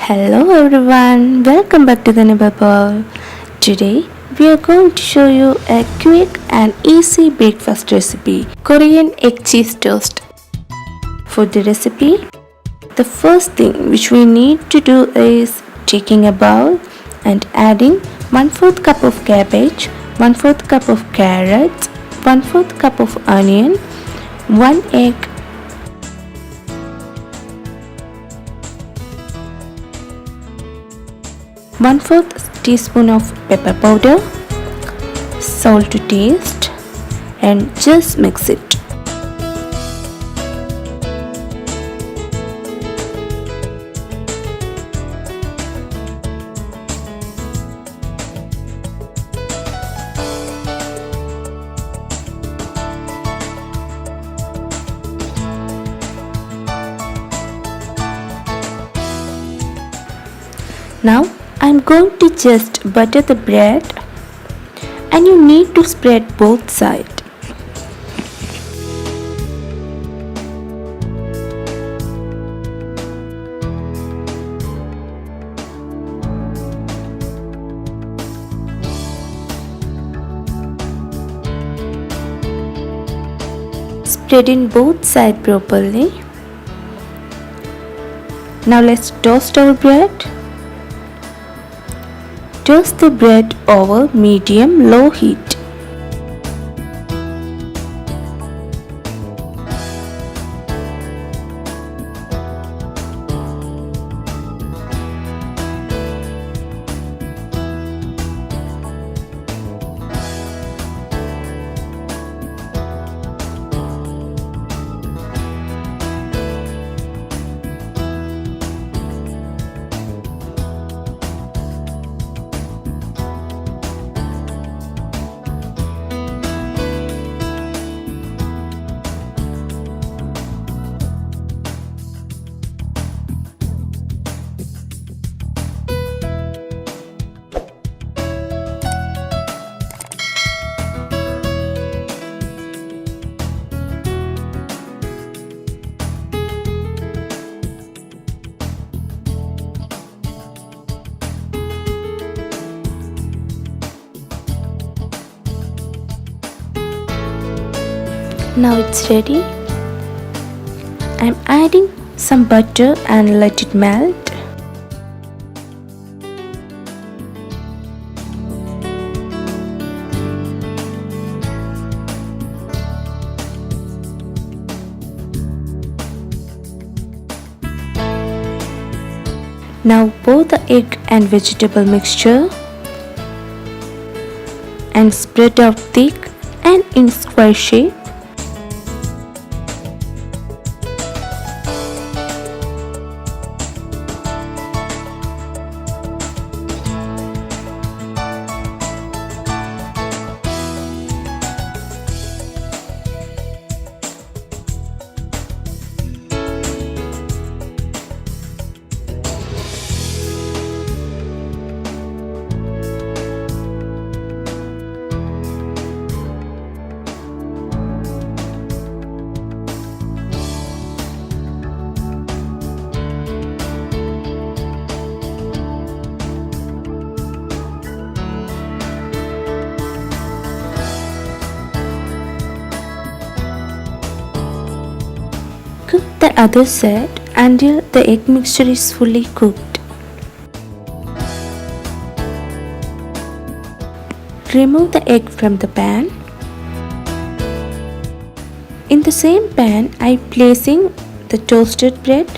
Hello everyone, welcome back to the TheNibbleBowl. Today we are going to show you a quick and easy breakfast recipe, Korean egg cheese toast. For the recipe, the first thing which we need to do is taking a bowl and adding 1/4 cup of cabbage, 1/4 cup of carrots, 1/4 cup of onion, 1 egg, 1/4 teaspoon of pepper powder, salt to taste, and just mix it. Now I'm going to just butter the bread, and you need to spread both sides. Spread in both sides properly. Now let's toast our bread. Toast the bread over medium-low heat. Now it's ready. I'm adding some butter and let it melt. Now pour the egg and vegetable mixture and spread out thick and in square shape. Cook the other side until the egg mixture is fully cooked. Remove the egg from the pan. In the same pan, I'm placing the toasted bread.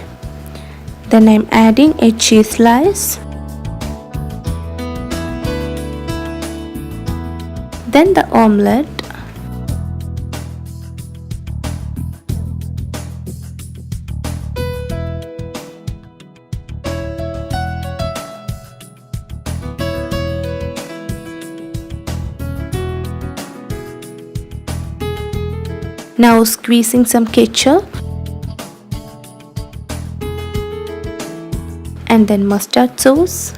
Then I'm adding a cheese slice. Then the omelette. Now squeezing some ketchup and then mustard sauce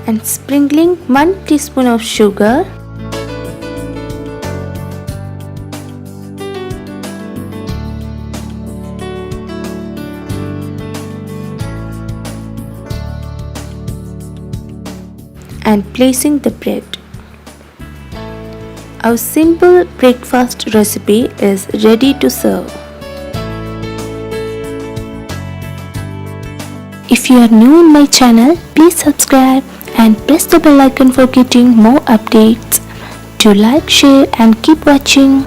and sprinkling 1 teaspoon of sugar and placing the bread. Our simple breakfast recipe is ready to serve. If you are new in my channel, please subscribe and press the bell icon for getting more updates. Do like, share and keep watching.